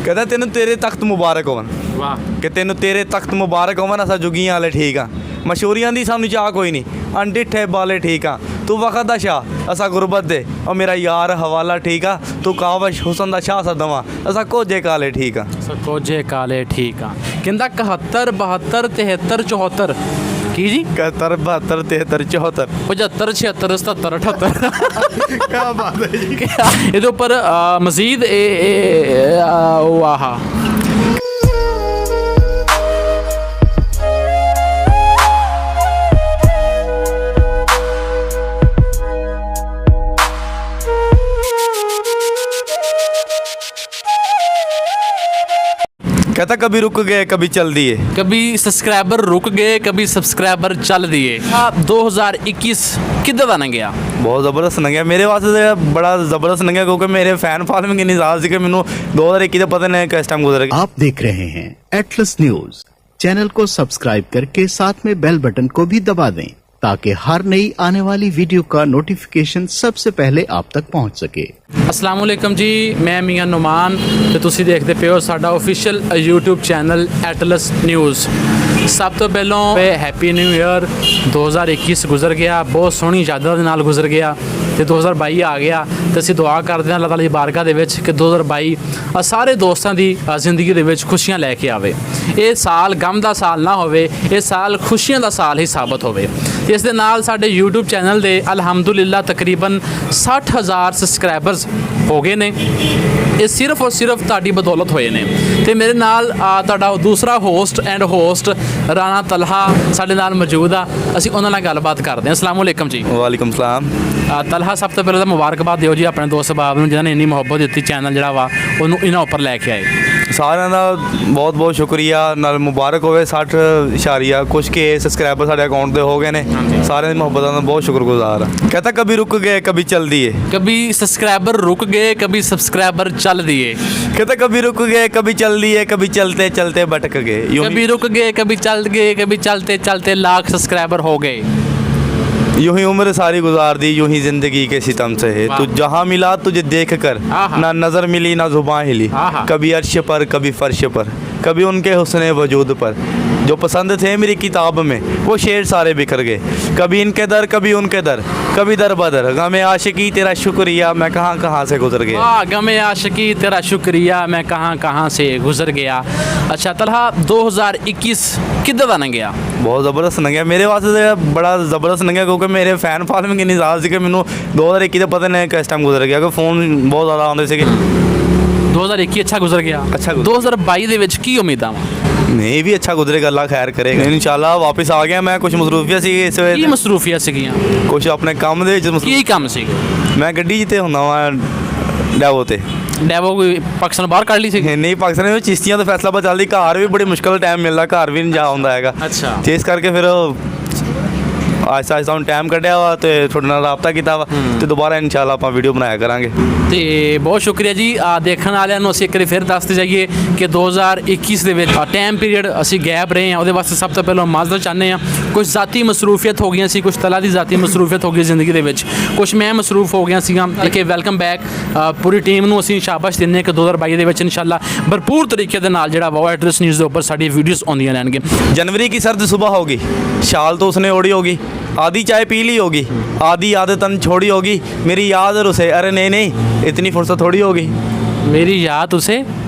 कहता तेन तेरे तख्त मुबारक होवन वाह कि तेन तेरे तख्त मुबारक होवन असा जुगियां वाले ठीक हाँ मशहूरियां दी सानू चाह कोई नहीं अनडिठे बाले ठीक हाँ तू वक़्त दा शाह असा गुरबत दे और मेरा यार हवाला ठीक आ तू कावश हुसन दा शाह सा दवा असा कोजे काले ठीक आ कोजे काले ठीक आ कहंदा 71 72 73 74 की जी 71 72 73 74 75 76 77 78 क्या बात है जी ਇਹਦੇ ਉੱਪਰ ਮਜ਼ੀਦ ਵਾਹ कहता कभी रुक गए कभी चल दिए कभी सब्सक्राइबर रुक गए कभी सब्सक्राइबर चल दिए 2021 किधर बन गया बहुत ज़बरदस्त लंघिया मेरे वास्ते बड़ा ज़बरदस्त लंघिया क्योंकि मेरे फैन फॉलोइंग इन्नी ज़्यादा सी कि मैनू 2021 का पता नहीं किस टाइम गुजर गया। आप देख रहे हैं एटलस न्यूज। चैनल को सब्सक्राइब करके साथ में बेल बटन को भी दबा दें ताकि हर नई आने वाली वीडियो का नोटिफिकेशन सबसे पहले आप तक पहुंच सके। अस्सलाम वालेकुम जी मैं मियां नुमान ਤੇ ਤੁਸੀਂ ਦੇਖਦੇ ਪਏ ਹੋ ਸਾਡਾ official YouTube channel atlas news. ਸਭ ਤੋਂ ਪਹਿਲਾਂ ਹੈਪੀ ਨਿਊ ਈਅਰ 2021 ਗੁਜ਼ਰ ਗਿਆ ਬਹੁਤ ਸੋਹਣੀ ਯਾਦਾਂ ਦੇ ਨਾਲ ਗੁਜ਼ਰ ਗਿਆ ਤੇ 2022 ਆ ਗਿਆ ਤੇ ਅਸੀਂ ਦੁਆ ਕਰਦੇ ਹਾਂ ਅੱਲਾਹ ਤਾਲਾ ਦੀ ਬਾਰਗਾਹ ਦੇ ਵਿੱਚ ਕਿ 2022 ਸਾਰੇ ਦੋਸਤਾਂ ਦੀ ਜ਼ਿੰਦਗੀ ਦੇ ਵਿੱਚ ਖੁਸ਼ੀਆਂ ਲੈ ਕੇ ਆਵੇ। ਇਹ ਸਾਲ ਗਮ ਦਾ ਸਾਲ ਨਾ ਹੋਵੇ ਇਹ ਸਾਲ ਖੁਸ਼ੀਆਂ ਦਾ ਸਾਲ ਹੀ ਸਾਬਤ ਹੋਵੇ। ਇਸ ਦੇ ਨਾਲ ਸਾਡੇ YouTube ਚੈਨਲ ਦੇ ਅਲਹਮਦੁਲਿਲਾ ਤਕਰੀਬਨ 60000 ਸਬਸਕ੍ਰਾਈਬਰਸ ਹੋ ਗਏ ਨੇ। ਇਹ ਸਿਰਫ ਔਰ ਸਿਰਫ ਤੁਹਾਡੀ ਬਦੌਲਤ ਹੋਏ ਨੇ ਤੇ ਮੇਰੇ ਨਾਲ ਤੁਹਾਡਾ ਦੂਸਰਾ ਹੋਸਟ ਐਂਡ ਹੋਸਟ ਰਾਣਾ ਤਲਹਾ ਸਾਡੇ ਨਾਲ ਮੌਜੂਦ ਆ। ਅਸੀਂ ਉਹਨਾਂ ਨਾਲ ਗੱਲਬਾਤ ਕਰਦੇ ਹਾਂ। ਅਸਲਾਮ ਵਾਲੇਕਮ ਜੀ। ਵਾਲੇਕਮ ਸਲਾਮ। ਤਲਹਾ ਸਭ ਤੋਂ ਪਹਿਲਾਂ ਤਾਂ ਮੁਬਾਰਕਬਾਦ ਦਿਓ ਜੀ ਆਪਣੇ ਦੋਸਤ ਸਹਿਬਾਬ ਨੂੰ ਜਿਨ੍ਹਾਂ ਨੇ ਇੰਨੀ ਮੁਹੱਬਤ ਦਿੱਤੀ ਚੈਨਲ ਜਿਹੜਾ ਵਾ ਉਹਨੂੰ ਇਹਨਾਂ ਉੱਪਰ ਲੈ ਕੇ ਆਏ। ਸਾਰਿਆਂ ਦਾ ਬਹੁਤ ਬਹੁਤ ਸ਼ੁਕਰੀਆ ਨਾਲ ਮੁਬਾਰਕ ਹੋਵੇ 60 ਕੁਛ ਕੇ ਸਬਸਕ੍ਰਾਈਬਰ ਸਾਡੇ ਅਕਾਊਂਟ ਦੇ ਹੋ ਗਏ ਨੇ ਸਾਰਿਆਂ ਦੀ ਮੁਹੱਬਤਾਂ ਦਾ ਬਹੁਤ ਸ਼ੁਕਰਗੁਜ਼ਾਰ ਆ। कहता कभी रुक गए कभी चल दिए कभी सब्सक्राइबर रुक गए कभी सब्सक्राइबर चल दिए कहता कभी रुक गए कभी चल दिए कभी चलते चलते भटक गए कभी रुक गए कभी चल गए कभी चलते चलते लाख सब्सक्राइबर हो गए। यूं ही उम्र सारी गुजार दी यूं ही जिंदगी के सितम से है तू जहाँ मिला तुझे देख कर ना नज़र मिली ना जुबान हिली कभी अर्श पर कभी फर्श पर कभी उनके हुस्न वजूद पर जो पसंद थे मेरी किताब में वो शेर सारे बिखर गए कभी इनके दर कभी उनके दर कभी दर बदर गमे आशिकी तेरा शुक्रिया मैं कहाँ कहाँ से गुजर गया। गमे आशिकी तेरा शुक्रिया मैं कहाँ कहाँ से गुजर गया। अच्छा तलहा 2021 किधर बन गया। बहुत ज़बरदस्त लंघिया मेरे वास्ते बड़ा ज़बरदस्त लंघिया क्योंकि मेरे फैन फॉलोइंग इन्नी ज़्यादा सी कि मैनू 2021 का पता नहीं किस टाइम गुजर गया क्योंकि फोन बहुत ज़्यादा आते थे। 2021 अच्छा गुजर गया। अच्छा 2022 ਦੇ ਵਿੱਚ ਕੀ ਉਮੀਦਾਂ ਵਾ। नहीं भी अच्छा गुजरेगा अल्लाह खैर करेगा इंशाल्लाह। वापस आ गया मैं कुछ मसरूफियात सी इस वे ਕੀ ਮਸਰੂਫੀਆਂ ਸੀਗੀਆਂ कुछ अपने काम ਦੇ ਵਿੱਚ ਕੀ ਕੰਮ ਸੀ। मैं गड्डी ਜਿੱਤੇ ਹੁੰਦਾ ਵਾਂ ਡੈਵੋ ਤੇ ਡੈਵੋ ਕੋਈ ਪਾਕਿਸਤਾਨ ਬਾਹਰ ਕੱਢ ਲਈ ਸੀ। ਨਹੀਂ ਪਾਕਿਸਤਾਨ ਵਿੱਚ ਚਿਸ਼ਤੀਆਂ ਤੋਂ ਫੈਸਲਾਬਾਦ ਚੱਲਦੀ ਘਰ ਵੀ ਬੜੀ ਮੁਸ਼ਕਲ ਟਾਈਮ ਮਿਲਦਾ ਘਰ ਵੀ ਨਹੀਂ ਜਾ ਹੁੰਦਾ ਹੈਗਾ। ਅੱਛਾ ਤੇ ਇਸ ਕਰਕੇ ਫਿਰ ਆਹਿਸਤਾ ਆਹਿਸਤਾ ਹੁਣ ਟਾਈਮ ਕੱਢਿਆ ਵਾ ਤੇ ਤੁਹਾਡੇ ਨਾਲ ਰਾਬਤਾ ਕੀਤਾ ਵਾ ਤੇ ਦੁਬਾਰਾ ਇਨਸ਼ਾਅੱਲਾ ਆਪਾਂ ਵੀਡੀਓ ਬਣਾਇਆ ਕਰਾਂਗੇ। ਤੇ ਬਹੁਤ ਸ਼ੁਕਰੀਆ ਜੀ ਦੇਖਣ ਵਾਲਿਆਂ ਨੂੰ ਅਸੀਂ ਇੱਕ ਵਾਰੀ ਫਿਰ ਦੱਸਦੇ ਜਾਈਏ ਕਿ 2021 ਦੇ ਵਿੱਚ ਟਾਈਮ ਪੀਰੀਅਡ ਅਸੀਂ ਗੈਪ ਰਹੇ ਹਾਂ ਉਹਦੇ ਵਾਸਤੇ ਸਭ ਤੋਂ ਪਹਿਲਾਂ ਮਾਜ਼ਰਤ ਚਾਹੁੰਦੇ ਹਾਂ। ਕੁਝ ਜ਼ਾਤੀ ਮਸਰੂਫੀਅਤ ਹੋ ਗਈਆਂ ਸੀ ਕੁਝ ਤਲਾ ਦੀ ਜ਼ਾਤੀ ਮਸਰੂਫੀਅਤ ਹੋ ਗਈ ਜ਼ਿੰਦਗੀ ਦੇ ਵਿੱਚ ਕੁਝ ਮੈਂ ਮਸਰੂਫ ਹੋ ਗਿਆ ਸੀਗਾ ਕਿ ਵੈਲਕਮ ਬੈਕ ਪੂਰੀ ਟੀਮ ਨੂੰ ਅਸੀਂ ਸ਼ਾਬਾਸ਼ ਦਿੰਦੇ ਹਾਂ ਕਿ 2022 ਦੇ ਵਿੱਚ ਇਨਸ਼ਾਅੱਲਾ ਭਰਪੂਰ ਤਰੀਕੇ ਦੇ ਨਾਲ ਜਿਹੜਾ ਵਾ ਐਡਰੈਸ ਨਿਊਜ਼ ਦੇ ਉੱਪਰ ਸਾਡੀ ਵੀਡੀਓਜ਼ ਆਉਂਦੀਆਂ ਰਹਿਣਗੇ। जनवरी की सर्द सुबह होगी शाल तो उसने ओढ़ी होगी आधी चाय पी ली होगी आधी आदतन छोड़ी होगी मेरी याद और उसे अरे नहीं नहीं इतनी फुर्सत थोड़ी होगी मेरी याद उसे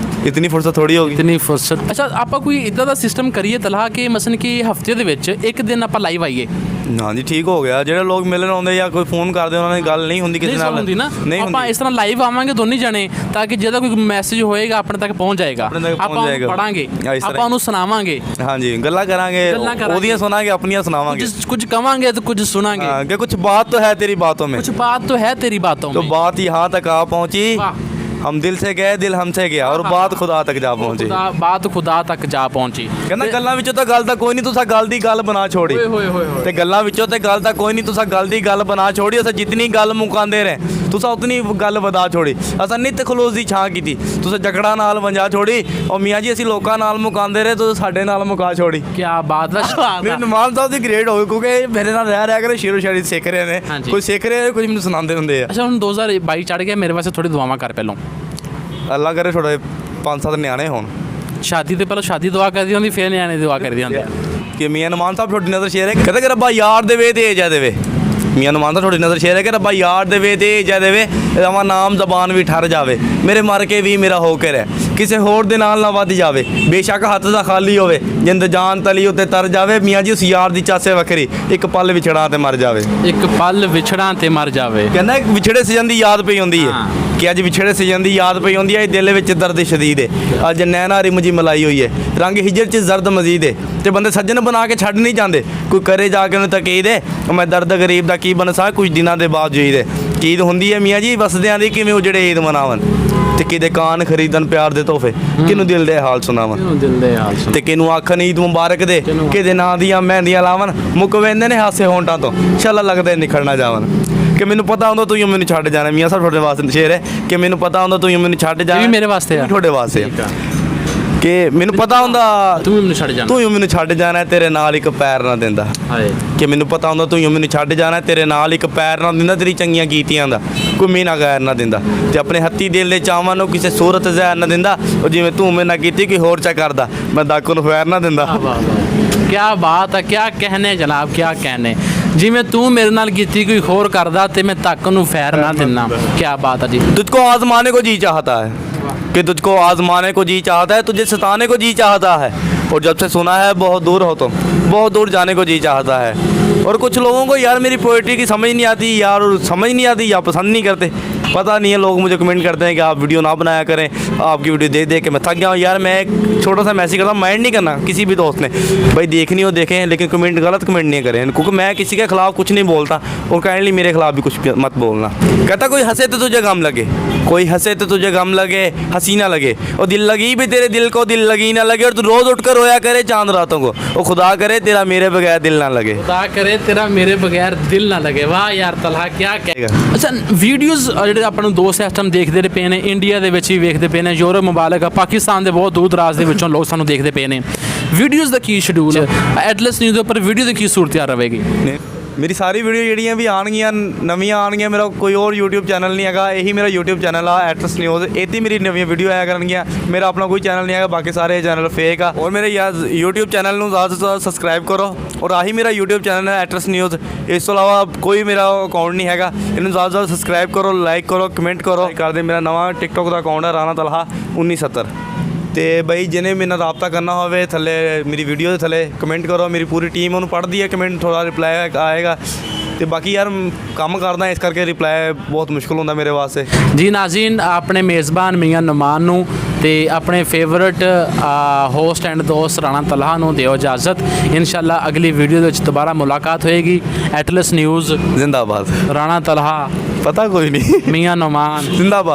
इतनी फुर्सत थोड़ी होगी इतनी फुर्सत। ਅੱਛਾ ਆਪਾਂ ਕੋਈ ਇਦਾਂ ਦਾ ਸਿਸਟਮ ਕਰੀਏ ਤਲਹਾ ਕਿ ਮਸਨ ਕਿ ਹਫਤੇ ਦੇ ਵਿੱਚ ਇੱਕ ਦਿਨ ਆਪਾਂ ਲਾਈਵ ਆਈਏ। हाँ जी ठीक हो गया ਜਿਹੜੇ ਲੋਕ ਮਿਲਣ ਆਉਂਦੇ ਜਾਂ ਕੋਈ ਫੋਨ ਕਰਦੇ ਉਹਨਾਂ ਨਾਲ ਗੱਲ ਨਹੀਂ ਹੁੰਦੀ ਕਿਸੇ ਨਾਲ ਹੁੰਦੀ ਨਾ ਨਹੀਂ ਆਪਾਂ ਇਸ ਤਰ੍ਹਾਂ ਲਾਈਵ ਆਵਾਂਗੇ ਦੋਨੇ ਜਣੇ ਤਾਂ ਕਿ ਜਿਹਦਾ ਕੋਈ ਮੈਸੇਜ ਹੋਏਗਾ ਆਪਣੇ ਤੱਕ ਪਹੁੰਚ ਜਾਏਗਾ ਆਪਾਂ ਪੜਾਂਗੇ ਆਪਾਂ ਉਹਨੂੰ ਸੁਣਾਵਾਂਗੇ। ਹਾਂਜੀ ਗੱਲਾਂ ਕਰਾਂਗੇ ਉਹਦੀਆਂ ਸੁਣਾਂਗੇ ਆਪਣੀਆਂ ਸੁਣਾਵਾਂਗੇ ਕੁਝ ਕਵਾਂਗੇ ਤੇ ਕੁਝ ਸੁਣਾਂਗੇ कि कुछ बात तो है तेरी बातों में कुछ बात तो है तेरी बातों में तो बात यहाँ तक आ पहुँची हम दिल से गए दिल हमसे गया और बात खुदा तक जा पहुंची बात खुदा तक जा पहुंची ਕਹਿੰਦਾ ਗੱਲਾਂ ਵਿੱਚੋਂ ਤਾਂ ਗੱਲ ਤਾਂ ਕੋਈ ਨਹੀਂ ਤੁਸੀਂ ਗੱਲ ਦੀ ਗੱਲ ਬਣਾ ਛੋੜੀ ਤੇ ਗੱਲਾਂ ਵਿੱਚੋਂ ਤੇ ਗੱਲ ਤਾਂ ਕੋਈ ਨਹੀਂ ਤੁਸੀਂ ਗੱਲ ਦੀ ਗੱਲ ਬਣਾ ਛੋੜੀ ਅਸਾਂ ਜਿੰਨੀ ਗੱਲ ਮੁਕਾਉਂਦੇ ਰਹੇ ਤੁਸੀਂ ਉਤਨੀ ਗੱਲ ਵਧਾ ਛੋੜੀ ਅਸਾਂ ਨਿਤ ਖਲੋਸ ਦੀ ਛਾਂ ਕੀਤੀ ਤੁਸੀਂ ਜਕੜਾ ਨਾਲ ਵੰਜਾ ਛੋੜੀ ਔਰ ਮੀਆਂ ਜੀ ਅਸੀਂ ਲੋਕਾਂ ਨਾਲ ਮੁਕਾਉਂਦੇ ਰਹੇ ਤੁਸੀਂ ਸਾਡੇ ਨਾਲ ਮੁਕਾ ਛੋੜੀ ਕੀ ਬਾਤ ਹੈ। ਮੇਰੇ ਨਮਾਜ਼ ਸਾਹਿਬ ਦੀ ਗ੍ਰੇਡ ਹੋਵੇ ਕਿਉਂਕਿ ਮੇਰੇ ਨਾਲ ਰਹਿ ਕੇ ਸ਼ੇਰੋ ਸ਼ਾਇਰੀ ਸਿੱਖ ਰਹੇ ਨੇ ਕੋਈ ਸਿੱਖ ਰਹੇ ਕੁਝ ਮੈਨੂੰ ਸੁਣਾਉਂਦੇ ਹੁੰਦੇ ਆ। ਅੱਛਾ ਹੁਣ 2022 ਚੜ ਗਿਆ ਮੇਰੇ ਵਾਸਤੇ ਥੋੜੀ ਦੁਆਵਾਂ ਕਰ ਪਹਿਲਾਂ अल्लाह करे थोड़ा 5-7 ਨਿਆਣੇ ਹੋਣ। ਸ਼ਾਦੀ ਤੋਂ ਪਹਿਲਾਂ ਸ਼ਾਦੀ ਦੁਆ ਕਰਦੀ ਹੁੰਦੀ, ਫਿਰ ਨਿਆਣੇ ਦੀ ਦੁਆ ਕਰਦੀ ਹੁੰਦੀ। ਕਿ ਮੀਆਂ ਨਮਾਨ ਸਾਹਿਬ ਤੁਹਾਡੀ ਨਜ਼ਰ ਸ਼ੇਰ ਹੈ, ਕਹਿੰਦੇ ਕਿ ਰੱਬਾ ਯਾਰ ਦੇਵੇ ਤੇ ਏਜਾ ਦੇਵੇ। ਮੀਆਂ ਨਮਾਨ ਸਾਹਿਬ ਤੁਹਾਡੀ ਨਜ਼ਰ ਸ਼ੇਰ ਹੈ ਕਿ ਰੱਬਾ ਯਾਰ ਦੇਵੇ ਤੇ ਏਜਾ ਦੇਵੇ, ਰਵਾਂ ਨਾਮ ਜ਼ਬਾਨ ਵੀ ਠਰ ਜਾਵੇ, ਮੇਰੇ ਮਰ ਕੇ ਵੀ ਮੇਰਾ ਹੋ ਕੇ ਰਹਿ, ਕਿਸੇ ਹੋਰ ਦੇ ਨਾਲ ਨਾ ਵੱਧ ਜਾਵੇ, ਬੇਸ਼ੱਕ ਹੱਥ ਦਾ ਖਾਲੀ ਹੋਵੇ, ਜਿੰਦ ਜਾਨ ਤਲੀ ਉੱਤੇ ਤਰ ਜਾਵੇ, ਮੀਆਂ ਜੀ ਉਸ ਯਾਰ ਦੀ ਚਾਸੇ ਵੱਖਰੀ, ਇੱਕ ਪਲ ਵਿਛੜਾ ਤੇ ਮਰ ਜਾਵੇ। ਇੱਕ ਪਲ ਵਿਛੜਾਂ ਤੇ ਮਰ ਜਾਵੇ। ਕਹਿੰਦਾ ਇੱਕ ਵਿਛੜੇ ਸਜਣ ਦੀ ਯਾਦ ਪਈ ਹੁੰਦੀ ਹੈ ਕਿ ਅੱਜ ਵਿਛੜੇ ਸਜਣ ਦੀ ਯਾਦ ਪਈ ਹੁੰਦੀ ਹੈ, ਇਹ ਦਿਲ ਵਿੱਚ ਦਰਦ ਸ਼ਦੀਦ ਹੈ, ਅੱਜ ਨੈਣਾ ਰਿਮ ਜੀ ਮਲਾਈ ਹੋਈ ਹੈ, ਰੰਗ ਹਿਜਰ 'ਚ ਜ਼ਰਦ ਮਜ਼ੀਦ ਹੈ, ਤੇ ਬੰਦੇ ਸੱਜਣ ਬਣਾ ਕੇ ਛੱਡ ਨਹੀਂ ਜਾਂਦੇ, ਕੋਈ ਕਰੇ ਜਾ ਕੇ ਉਹਨੂੰ ਤਕੀਦ ਹੈ, ਮੈਂ ਦਰਦ ਗਰੀਬ ਦਾ ਕੀ ਬਨਸਾਂ ਕੁਝ ਦਿਨਾਂ ਦੇ ਬਾਅਦ ਜੀਦ ਹੈ। ਈਦ ਹੁੰਦੀ ਹੈ ਮੀਆਂ ਜੀ ਵਸਦਿਆਂ ਦੀ, ਕਿਵੇਂ ਉਜੜੇ ਈਦ ਮਨਾਵਣ, ਤੇ ਕਿਹਦੇ ਕਾਨ ਖਰੀਦਣ ਪਿਆਰ ਦੇ ਤੋਹਫੇ, ਕਿਹਨੂੰ ਦਿਲ ਦੇ ਹਾਲ ਸੁਣਾਵਣ, ਦਿਲ ਦੇ ਹਾਲ ਸੁਣ। ਤੇ ਕਿਹਨੂੰ ਆਖਣ ਈਦ ਮੁਬਾਰਕ ਦੇ, ਕਿਹਦੇ ਨਾਂ ਦੀਆਂ ਮਹਿੰਦੀਆਂ ਲਾਵਣ, ਮੁੱਕ ਵਹਿੰਦੇ ਨੇ ਹਾਸੇ ਹੋਂਟਾਂ ਤੋਂ, ਛੱਲਾ ਲੱਗਦੇ ਨਿਖੜਨਾ ਜਾਵਣ। ਕਿ ਮੈਨੂੰ ਪਤਾ ਹੁੰਦਾ ਤੂੰ ਮੈਨੂੰ ਛੱਡ ਜਾਣਾ, ਮੀਆਂ ਸਾਹਿਬ ਤੁਹਾਡੇ ਵਾਸਤੇ ਸ਼ੇਰ ਹੈ ਕਿ ਮੈਨੂੰ ਪਤਾ ਹੁੰਦਾ ਤੂੰ ਮੈਨੂੰ ਛੱਡ ਜਾਣਾ, ਇਹ ਵੀ ਮੇਰੇ ਵਾਸਤੇ ਆ, ਤੁਹਾਡੇ ਵਾਸਤੇ ਆ। ਕਿ ਮੈਨੂੰ ਪਤਾ ਹੁੰਦਾ ਤੂੰ ਵੀ ਮੈਨੂੰ ਛੱਡ ਜਾਣਾ, ਤੂੰ ਮੈਨੂੰ ਛੱਡ ਜਾਣਾ, ਤੇਰੇ ਨਾਲ ਇੱਕ ਪੈਰ ਨਾ ਦਿੰਦਾ। ਹਾਏ ਕਿ ਮੈਨੂੰ ਪਤਾ ਹੁੰਦਾ ਤੂੰ ਮੈਨੂੰ ਛੱਡ ਜਾਣਾ, ਤੇਰੇ ਨਾਲ ਇੱਕ ਪੈਰ ਨਾ ਦਿੰਦਾ, ਤੇਰੀ ਚੰਗੀਆਂ ਕੀਤੀਆਂ ਦਾ ਕੋਈ ਮੀਨਾ ਗੈਰ ਨਾ ਦਿੰਦਾ, ਤੇ ਆਪਣੇ ਹੱਥੀ ਦਿਲ ਦੇ ਚਾਵਾਂ ਨੂੰ ਕਿਸੇ ਸੂਰਤ ਜ਼ਹਿਰ ਨਾ ਦਿੰਦਾ, ਉਹ ਜਿਵੇਂ ਤੂੰ ਮੇਰੇ ਨਾਲ ਕੀਤੀ ਕੋਈ ਹੋਰ ਚਾ ਕਰਦਾ, ਮੈਂ ਦਾਕੂ ਨੂੰ ਫੈਰ ਨਾ ਦਿੰਦਾ। ਕਿਆ ਬਾਤ ਹੈ, ਕਿਆ ਕਹਿਣੇ ਜਨਾਬ, ਕਿਆ ਕਹਿਣੇ। ਜਿਵੇਂ ਤੂੰ ਮੇਰੇ ਨਾਲ ਕੀਤੀ ਕੋਈ ਹੋਰ ਕਰਦਾ ਤੇ ਮੈਂ ਤੱਕ ਨੂੰ ਫੈਰ ਨਾ ਦਿੰਦਾ। ਕਿਆ ਬਾਤ ਹੈ जी। तुझको आजमाने को जी चाहता है, कि तुझको आजमाने को जी चाहता है, तुझे सताने को जी चाहता है, और जब से सुना है बहुत दूर हो तुम, बहुत दूर जाने को जी चाहता है। और कुछ लोगों को यार मेरी पोइट्री की समझ नहीं आती यार, और समझ नहीं आती या पसंद नहीं करते, पता नहीं है। लोग मुझे कमेंट करते हैं कि आप वीडियो ना बनाया करें, आपकी वीडियो देख देख के मैं थक गया हूँ। यार मैं एक छोटा सा मैसेज करता हूँ, माइंड नहीं करना किसी भी दोस्त ने, भाई देखनी हो देखें, लेकिन कमेंट गलत कमेंट नहीं करें, क्योंकि मैं किसी के खिलाफ कुछ नहीं बोलता, और काइंडली मेरे खिलाफ भी कुछ मत बोलना। कहता कोई हंसे तो तुझे गम लगे, कोई हंसे तो तुझे गम लगे, हंसी ना लगे, और दिल लगी भी तेरे दिल को दिल लगी ना लगे, और तू रोज़ उठ कर रोया करे चांद रातों को, और खुदा करे तेरा मेरे बगैर दिल ना लगे, खुदा करे तेरा मेरे बगैर दिल ना लगे। वाह यार तलहा क्या कहेगा। ਅੱਛਾ ਵੀਡੀਓਜ਼ ਜਿਹੜੇ ਆਪਾਂ ਨੂੰ ਦੋਸਤ ਇਸ ਟਾਈਮ ਦੇਖਦੇ ਰਹੇ ਪਏ ਨੇ, ਇੰਡੀਆ ਦੇ ਵਿੱਚ ਵੀ ਵੇਖਦੇ ਪਏ ਨੇ, ਯੂਰਪ ਮੁਬਾਲਕ ਆ, ਪਾਕਿਸਤਾਨ ਦੇ ਬਹੁਤ ਦੂਰ ਦਰਾਜ਼ ਦੇ ਵਿੱਚੋਂ ਲੋਕ ਸਾਨੂੰ ਦੇਖਦੇ ਪਏ ਨੇ। ਵੀਡੀਓਜ਼ ਦਾ ਕੀ ਸ਼ਡਿਊਲ ਹੈ ਐਟਲਸ ਨਿਊਜ਼ ਦੇ ਉੱਪਰ, ਵੀਡੀਓ ਦੀ ਕੀ ਸੂਰਤ ਰਹੇਗੀ? ਮੇਰੀ ਸਾਰੀ ਵੀਡੀਓ ਜਿਹੜੀਆਂ ਵੀ ਆਉਣਗੀਆਂ ਨਵੀਆਂ ਆਉਣਗੀਆਂ, ਮੇਰਾ ਕੋਈ ਹੋਰ YouTube ਚੈਨਲ ਨਹੀਂ ਹੈਗਾ, ਇਹੀ ਮੇਰਾ YouTube ਚੈਨਲ ਆ ਐਟਲਸ ਨਿਊਜ਼, ਇੱਥੇ ਮੇਰੀ ਨਵੀਆਂ ਵੀਡੀਓ ਆਇਆ ਕਰਨਗੀਆਂ। ਮੇਰਾ ਆਪਣਾ ਕੋਈ ਚੈਨਲ ਨਹੀਂ ਹੈਗਾ, ਬਾਕੀ ਸਾਰੇ ਚੈਨਲ ਫੇਕ ਆ। ਔਰ ਮੇਰੇ ਯਾਰ YouTube ਚੈਨਲ ਨੂੰ ਜ਼ਿਆਦਾ ਤੋਂ ਜ਼ਿਆਦਾ ਸਬਸਕ੍ਰਾਈਬ ਕਰੋ, ਔਰ ਆਹੀ ਮੇਰਾ YouTube ਚੈਨਲ ਹੈ ਐਟਲਸ ਨਿਊਜ਼, ਇਸ ਤੋਂ ਇਲਾਵਾ ਕੋਈ ਮੇਰਾ ਅਕਾਊਂਟ ਨਹੀਂ ਹੈਗਾ। ਇਹਨੂੰ ਜ਼ਿਆਦਾ ਤੋਂ ਜ਼ਿਆਦਾ ਸਬਸਕ੍ਰਾਈਬ ਕਰੋ, ਲਾਈਕ ਕਰੋ, ਕਮੈਂਟ ਕਰੋ ਕਰਦੇ। ਮੇਰਾ ਨਵਾਂ TikTok ਦਾ ਅਕਾਊਂਟ ਹੈ ਰਾਣਾ ਤਲਹਾ 1970। ਤੇ ਬਈ ਜਿਹਨੇ ਮੇਰੇ ਨਾਲ ਰਾਬਤਾ ਕਰਨਾ ਹੋਵੇ, ਥੱਲੇ ਮੇਰੀ ਵੀਡੀਓ ਦੇ ਥੱਲੇ ਕਮੈਂਟ ਕਰੋ, ਮੇਰੀ ਪੂਰੀ ਟੀਮ ਉਹਨੂੰ ਪੜ੍ਹਦੀ ਹੈ, ਕਮੈਂਟ ਥੋੜ੍ਹਾ ਰਿਪਲਾਈ ਆਏਗਾ। ਤੇ ਬਾਕੀ ਯਾਰ ਕੰਮ ਕਰਦਾ ਇਸ ਕਰਕੇ ਰਿਪਲਾਈ ਬਹੁਤ ਮੁਸ਼ਕਿਲ ਹੁੰਦਾ ਮੇਰੇ ਵਾਸਤੇ। ਜੀ ਨਾਜ਼ਰੀਨ, ਆਪਣੇ ਮੇਜ਼ਬਾਨ ਮੀਆਂ ਨੁਮਾਨ ਨੂੰ ਤੇ ਆਪਣੇ ਫੇਵਰਟ ਹੋਸਟ ਐਂਡ ਦੋਸਤ ਰਾਣਾ ਤਲਹਾ ਨੂੰ ਦਿਓ ਇਜਾਜ਼ਤ। ਇਨਸ਼ਾਅੱਲਾ ਅਗਲੀ ਵੀਡੀਓ ਦੇ ਵਿੱਚ ਦੁਬਾਰਾ ਮੁਲਾਕਾਤ ਹੋਏਗੀ। ਐਟਲਸ ਨਿਊਜ਼ ਜ਼ਿੰਦਾਬਾਦ। ਰਾਣਾ ਤਲਹਾ ਪਤਾ ਕੋਈ ਨਹੀਂ, ਮੀਆਂ ਨੁਮਾਨ ਜ਼ਿੰਦਾਬਾਦ।